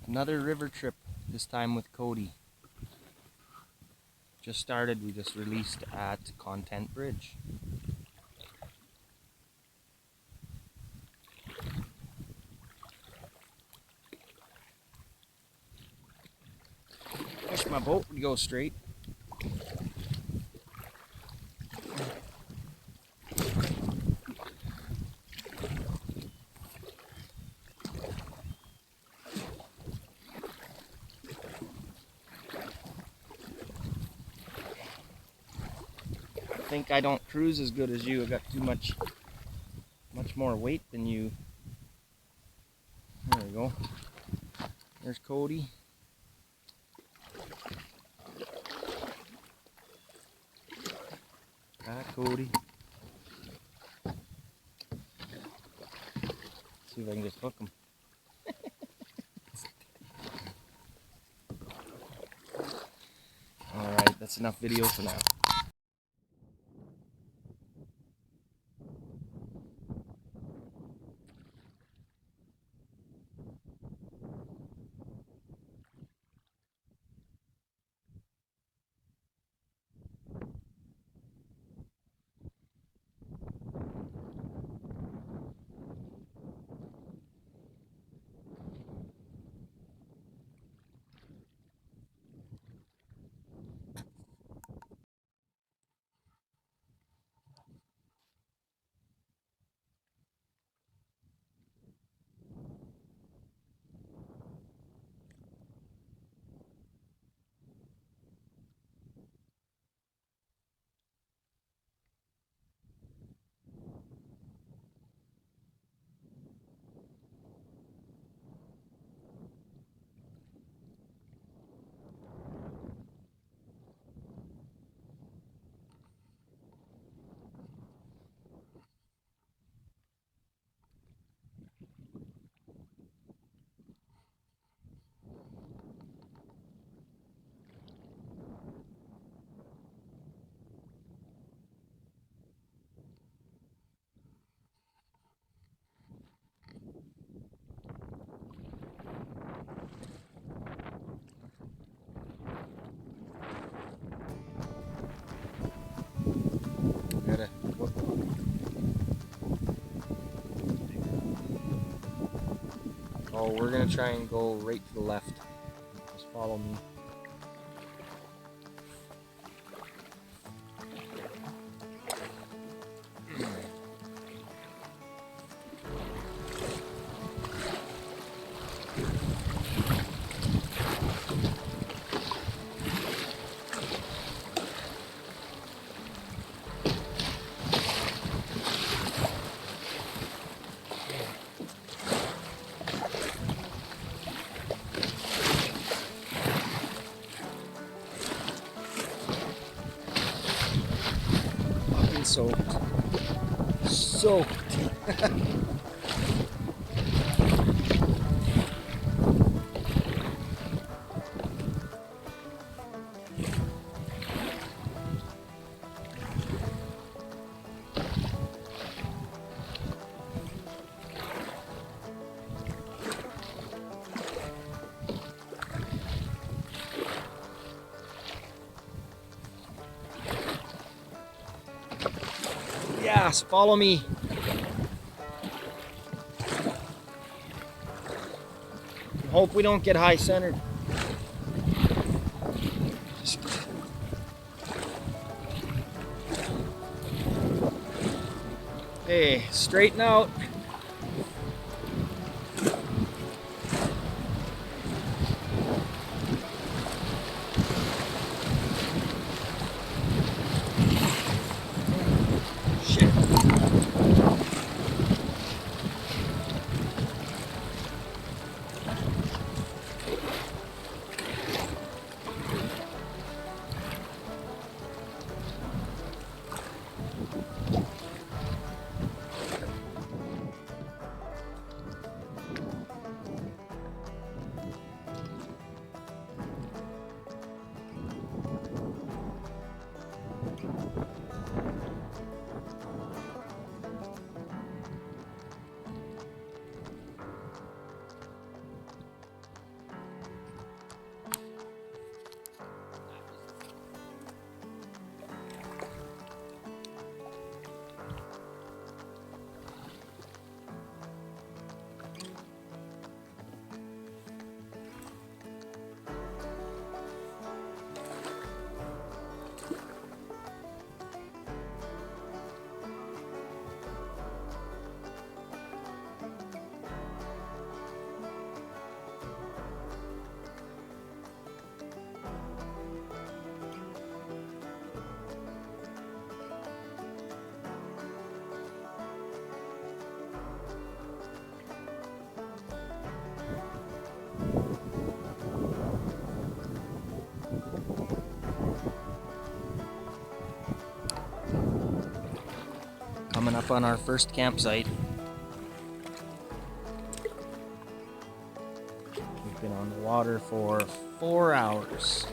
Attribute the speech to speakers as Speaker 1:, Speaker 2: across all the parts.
Speaker 1: Another river trip, this time with Cody. Just started, we just released at Content Bridge. Wish my boat would go straight. I think I don't cruise as good as you. I got too much more weight than you. There we go. There's Cody. Cody. See if I can just hook him. Alright, that's enough video for now. Oh, we're gonna try and go right to the left. Just follow me. Soaked. Yes, follow me. Hope we don't get high centered. Hey, straighten out. off on our first campsite. We've been on the water for 4 hours.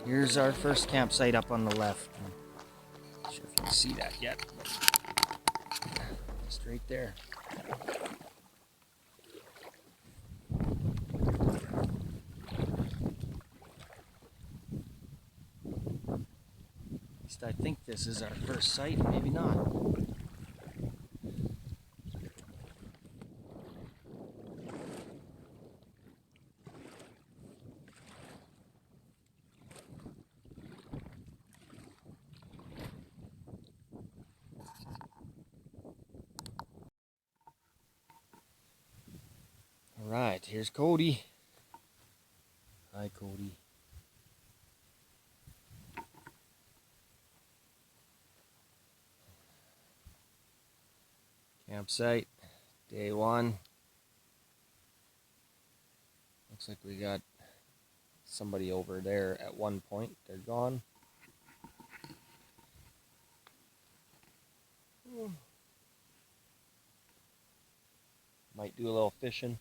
Speaker 1: Here's our first campsite up on the left. Not sure if you can see that yet, but just right there. At least I think this is our first site, maybe not. Alright, here's Cody. Hi, Cody. Campsite, day 1. Looks like we got somebody over there at one point. They're gone. Might do a little fishing.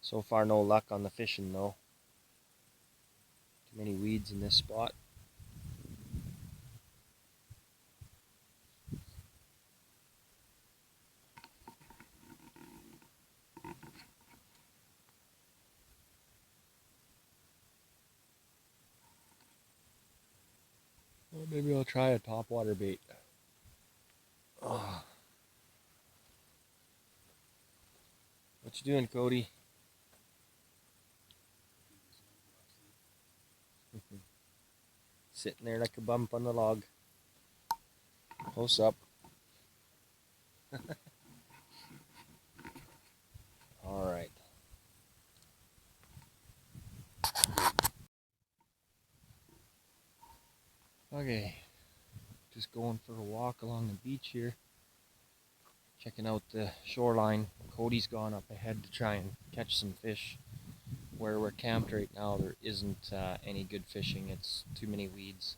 Speaker 1: So far, no luck on the fishing though. Too many weeds in this spot. Well, maybe I'll try a topwater bait. Oh. What you doing, Cody? Sitting there like a bump on the log. Close up. Alright. Okay. Just going for a walk along the beach here. Checking out the shoreline. Cody's gone up ahead to try and catch some fish. Where we're camped right now, there isn't any good fishing. It's too many weeds.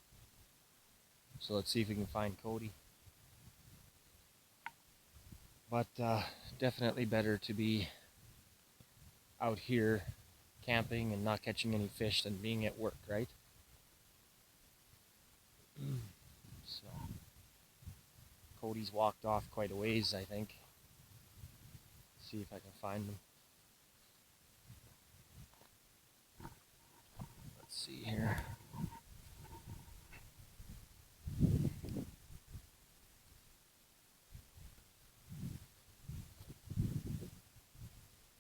Speaker 1: So let's see if we can find Cody. But definitely better to be out here camping and not catching any fish than being at work, right? So Cody's walked off quite a ways, I think. See if I can find him. Let's see here.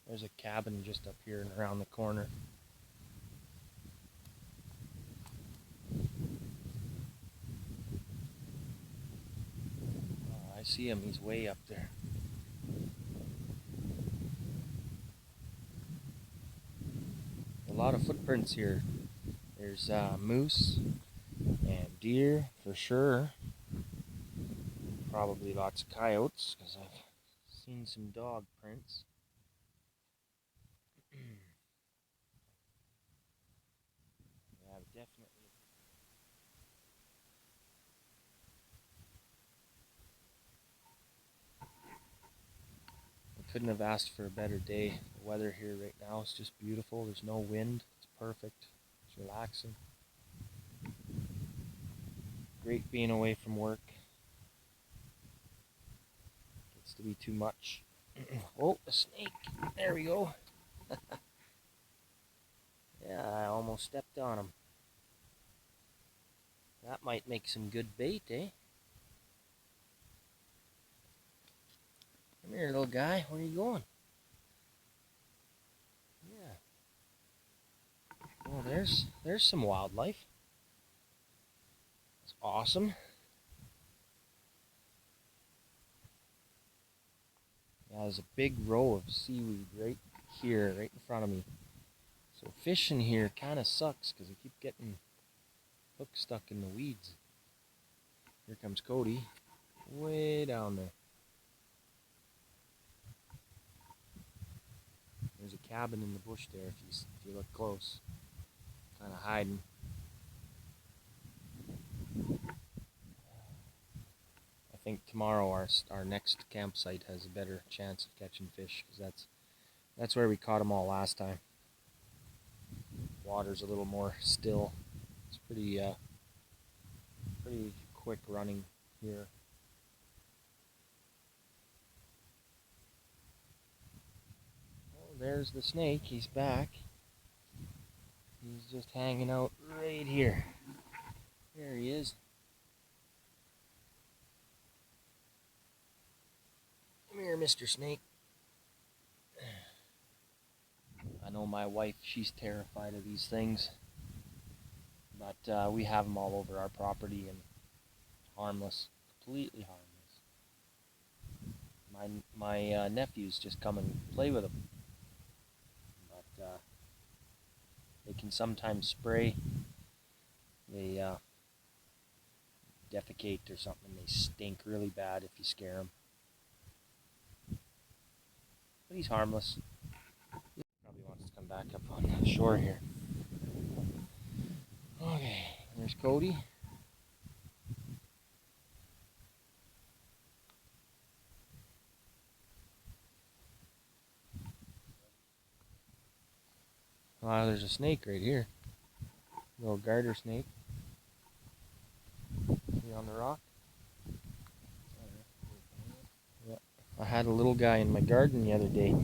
Speaker 1: There's a cabin just up here and around the corner. Oh, I see him. He's way up there. A lot of footprints here. There's moose and deer for sure. Probably lots of coyotes because I've seen some dog prints. Yeah, definitely. I couldn't have asked for a better day. The weather here right now is just beautiful. There's no wind. It's perfect. It's relaxing. Great being away from work. Gets to be too much. Oh, a snake. There we go. Yeah, I almost stepped on him. That might make some good bait, eh? Come here, little guy. Where are you going? Yeah. Well, there's some wildlife. It's awesome. Yeah, there's a big row of seaweed right here, right in front of me. So fishing here kind of sucks because I keep getting hooks stuck in the weeds. Here comes Cody, way down there. There's a cabin in the bush there if you look close. Kind of hiding. I think tomorrow our next campsite has a better chance of catching fish, because that's where we caught them all last time. Water's a little more still. It's pretty quick running here. Oh, there's the snake. He's back. He's just hanging out right here. There he is. Come here, Mr. Snake. I know my wife, she's terrified of these things, but we have them all over our property and harmless, completely harmless. My nephews just come and play with them, but they can sometimes spray. They defecate or something. They stink really bad if you scare them. But he's harmless. He probably wants to come back up on the shore here. Okay, there's Cody. Wow, there's a snake right here. Little garter snake. See on the rock? Yeah. I had a little guy in my garden the other day,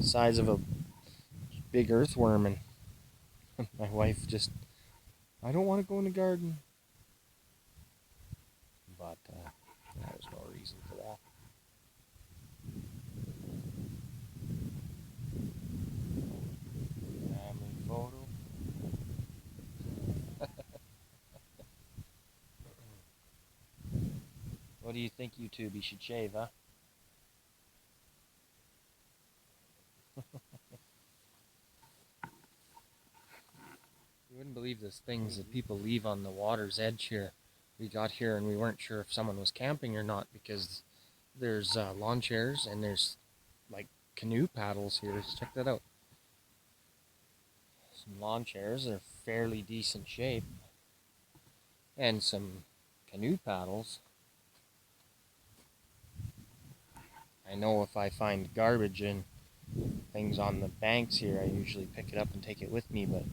Speaker 1: size of a big earthworm, and my wife just, I don't want to go in the garden. But there was no reason for that. Family photo. What do you think, YouTube? You should shave, huh? You wouldn't believe the things that people leave on the water's edge here. We got here and we weren't sure if someone was camping or not, because there's lawn chairs and there's like canoe paddles here. Check that out. Some lawn chairs, they're fairly decent shape, and some canoe paddles. I know if I find garbage and things on the banks here, I usually pick it up and take it with me, but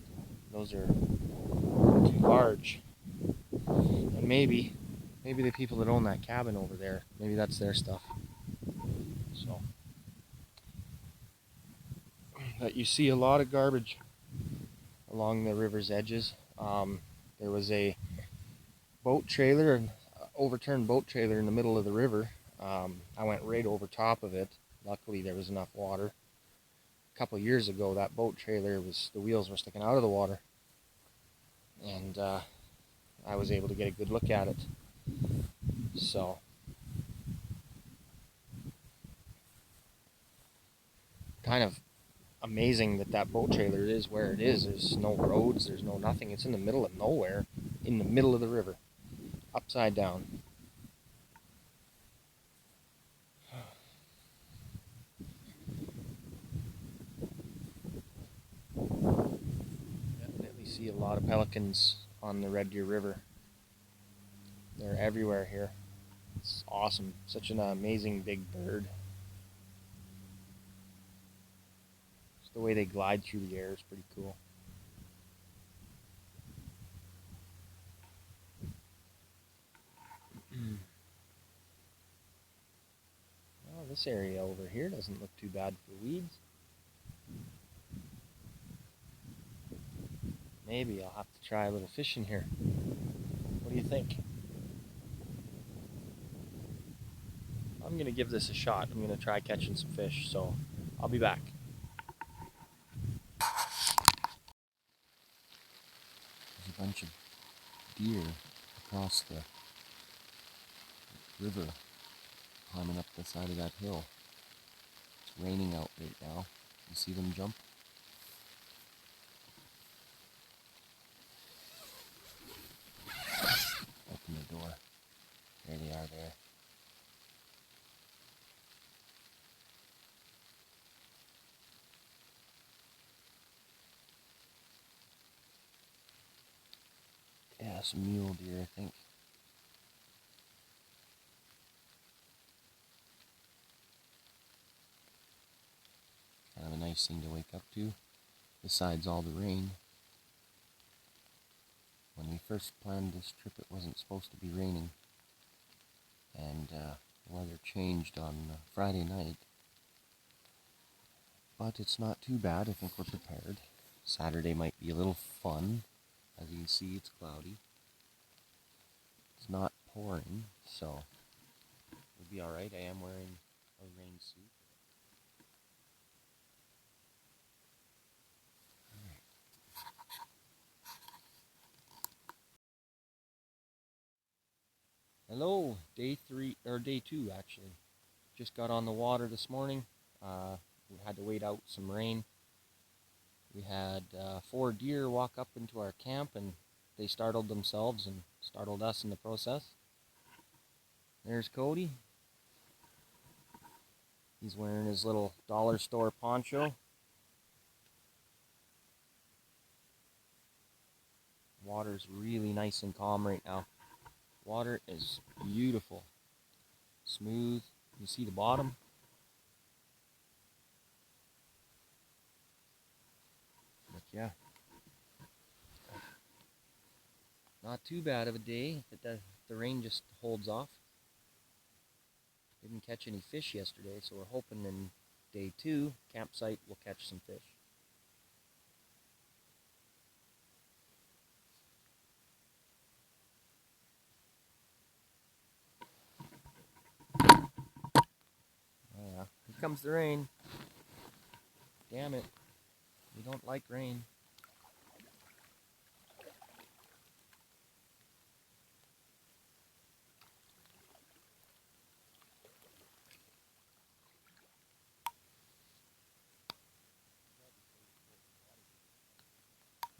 Speaker 1: those are too large. And maybe the people that own that cabin over there, maybe that's their stuff. So, but you see a lot of garbage along the river's edges. There was a boat trailer, an overturned boat trailer in the middle of the river. I went right over top of it. Luckily there was enough water. A couple of years ago, that boat trailer, the wheels were sticking out of the water, and I was able to get a good look at it. So kind of amazing that boat trailer is where it is. There's no roads, there's no nothing. It's in the middle of nowhere, in the middle of the river, upside down. Definitely see a lot of pelicans on the Red Deer River. They're everywhere here. It's awesome. Such an amazing big bird. Just the way they glide through the air is pretty cool. Well, this area over here doesn't look too bad for weeds. Maybe I'll have to try a little fishing here. What do you think? I'm going to give this a shot. I'm going to try catching some fish, so I'll be back. There's a bunch of deer across the river climbing up the side of that hill. It's raining out right now. You see them jump? Open the door. There they are there. Yeah, some mule deer, I think. nice thing to wake up to, besides all the rain. When we first planned this trip, it wasn't supposed to be raining, and the weather changed on Friday night. But it's not too bad. I think we're prepared. Saturday might be a little fun. As you can see, it's cloudy. It's not pouring, so we'll be alright. I am wearing a rain suit. Hello, day 2 actually. Just got on the water this morning. We had to wait out some rain. We had 4 deer walk up into our camp, and they startled themselves and startled us in the process. There's Cody. He's wearing his little dollar store poncho. Water's really nice and calm right now. Water is beautiful, smooth. You see the bottom? But yeah, not too bad of a day. The rain just holds off. Didn't catch any fish yesterday, so we're hoping in day 2, campsite, we'll catch some fish. Oh yeah, here comes the rain. Damn it. We don't like rain.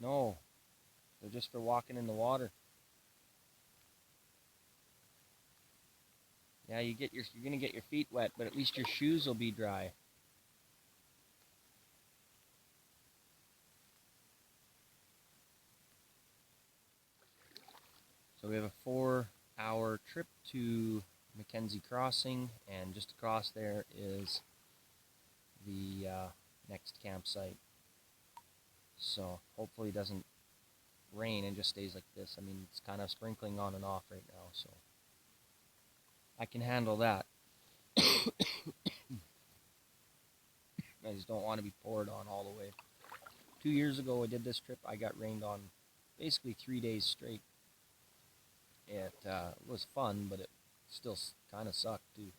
Speaker 1: No, they're just for walking in the water. Yeah, you're gonna get your feet wet, but at least your shoes will be dry. So we have a 4-hour trip to Mackenzie Crossing, and just across there is the next campsite. So hopefully it doesn't rain and just stays like this. I mean, it's kind of sprinkling on and off right now, so I can handle that. I just don't want to be poured on all the way. 2 years ago I did this trip, I got rained on basically 3 days straight. It was fun, but it still kind of sucked too.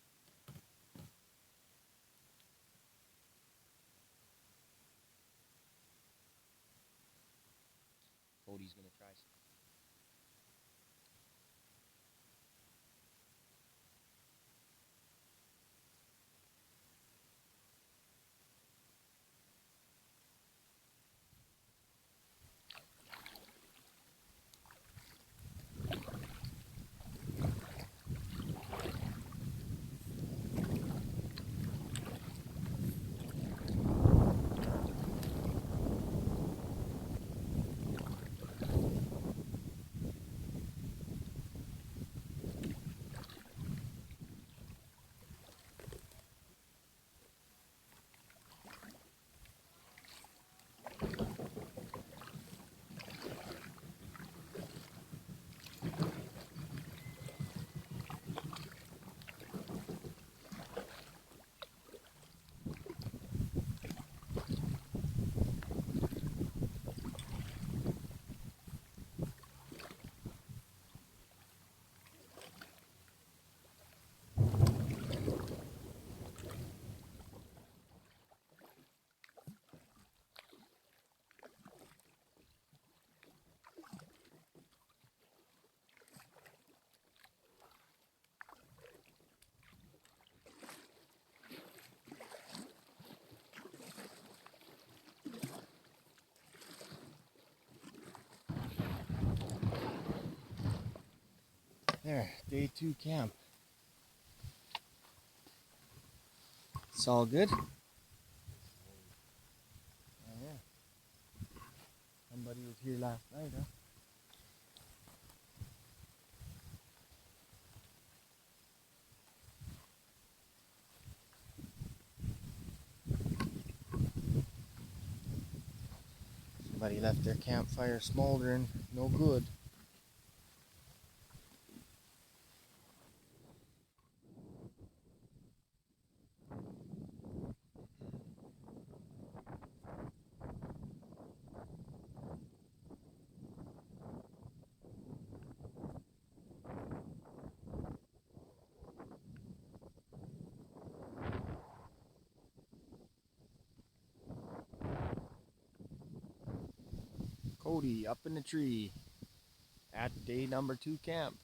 Speaker 1: Cody's gonna try some. There, day 2 camp. It's all good. Oh yeah. Somebody was here last night, huh? Somebody left their campfire smoldering. No good. Cody up in the tree at day number 2 camp.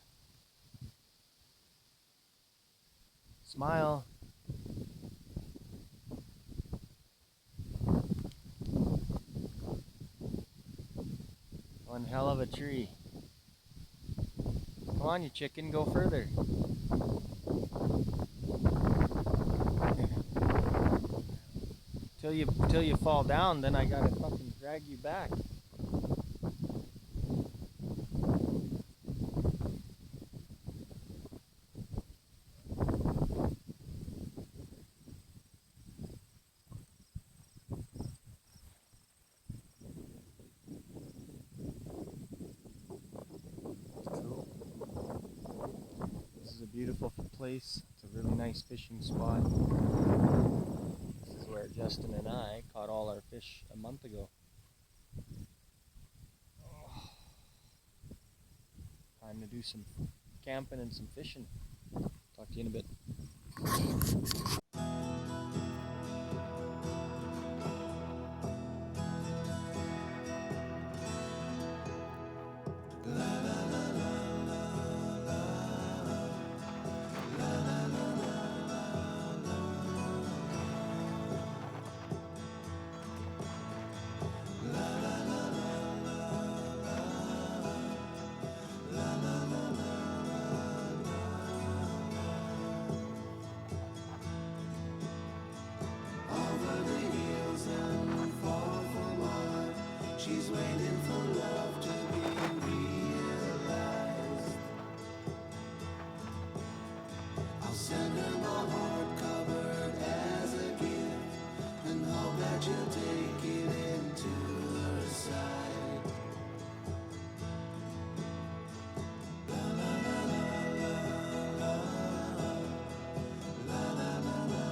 Speaker 1: Smile. One hell of a tree. Come on, you chicken, go further. Till you fall down, then I gotta fucking drag you back. Cool. This is a beautiful place. It's a really nice fishing spot. This is where Justin and I caught all our fish a month ago. Time to do some camping and some fishing. Talk to you in a bit.
Speaker 2: She's waiting for love to be realized. I'll send her my heart covered as a gift, and hope that you'll take it into her side. La la la la la la la la la la la.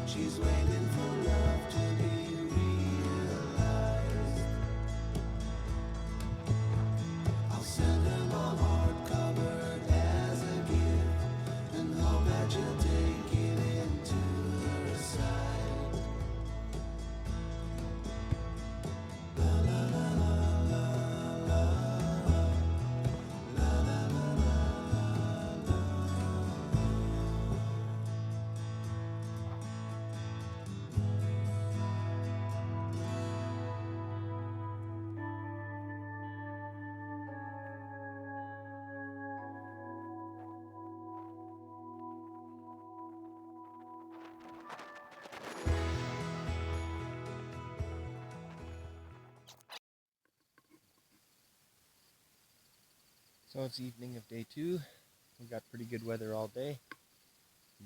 Speaker 2: She's waiting for love to be realized. I'll send her my heart covered as a gift, and hope that you'll take it into her side. La la la la la la la la la la la.
Speaker 1: So it's evening of day 2. We got pretty good weather all day.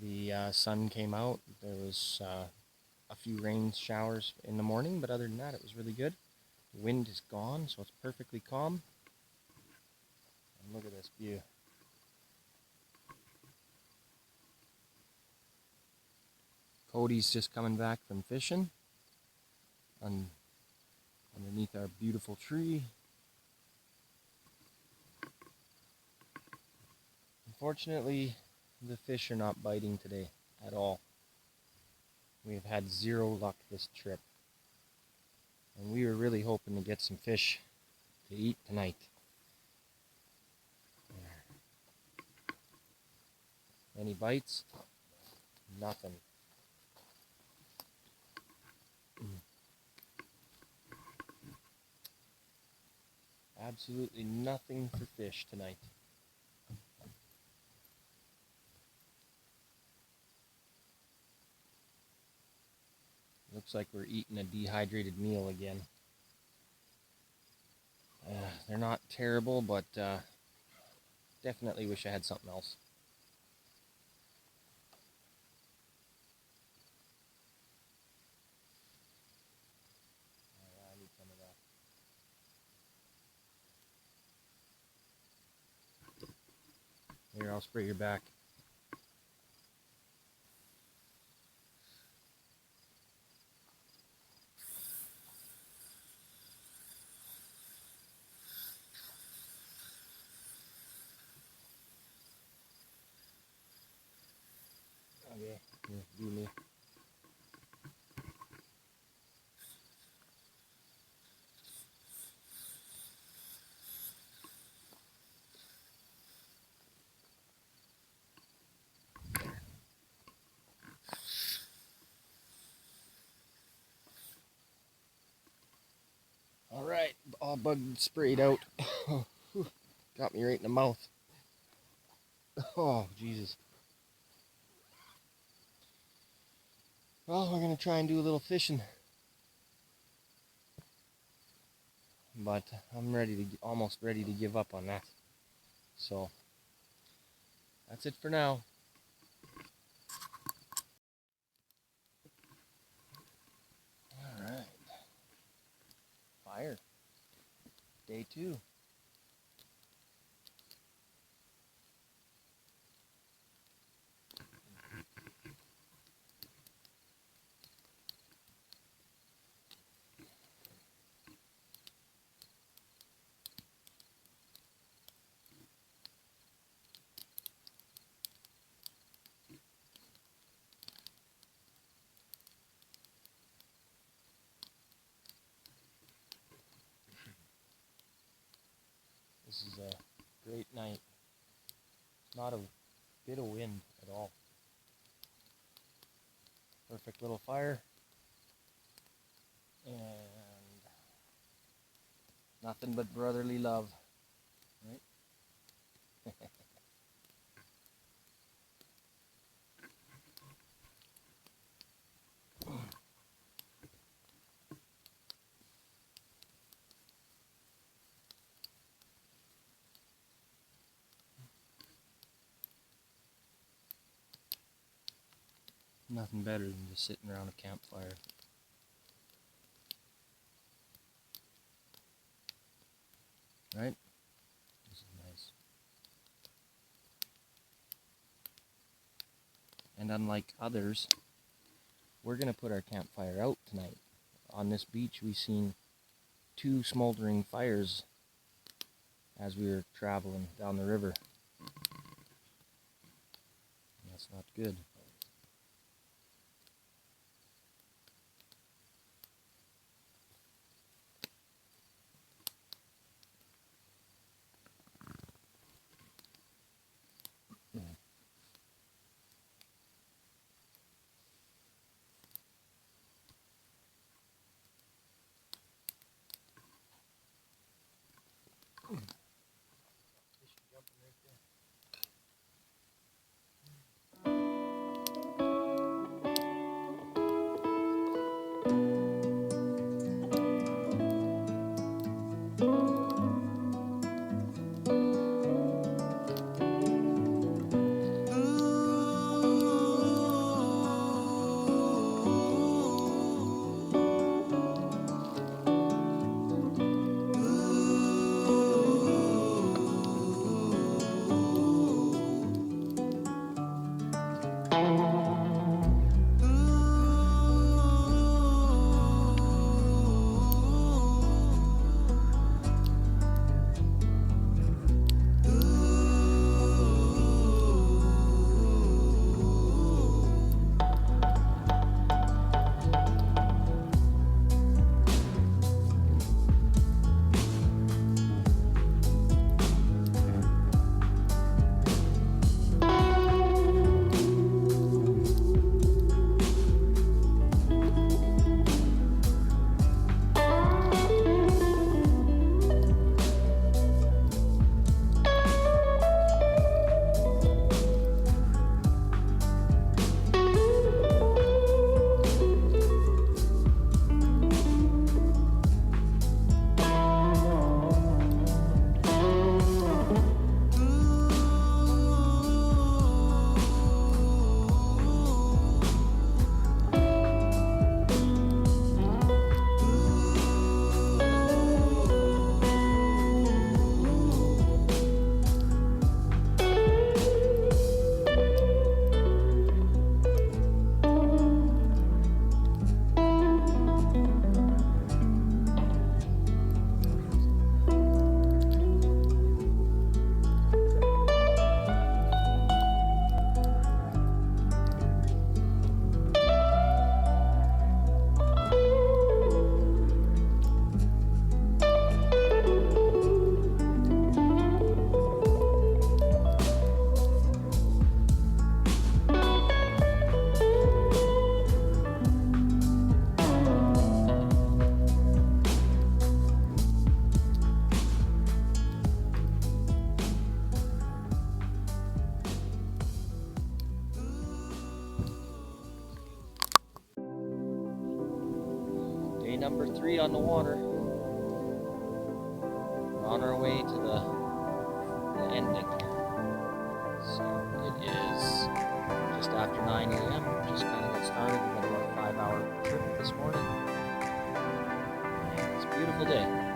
Speaker 1: The sun came out. There was a few rain showers in the morning, but other than that, it was really good. The wind is gone, so it's perfectly calm. And look at this view. Cody's just coming back from fishing underneath our beautiful tree. Unfortunately, the fish are not biting today at all. We've had zero luck this trip. And we were really hoping to get some fish to eat tonight. Any bites? Nothing. Absolutely nothing for fish tonight. Looks like we're eating a dehydrated meal again. They're not terrible, but definitely wish I had something else. I need some of that. Here, I'll spray your back. Okay, here, do me. Alright, all bug sprayed out. Got me right in the mouth. Oh, Jesus. Well, we're going to try and do a little fishing. But I'm almost ready to give up on that. So, that's it for now. Alright. Fire. Day 2. This is a great night. Not a bit of wind at all. Perfect little fire. And nothing but brotherly love. Right? Nothing better than just sitting around a campfire. Right? This is nice. And unlike others, we're going to put our campfire out tonight. On this beach, we've seen 2 smoldering fires as we were traveling down the river. That's not good. number 3 on the water. We're on our way to the ending. So it is just after 9 a.m. Just kind of got started. We got about a 5-hour trip this morning. It's a beautiful day.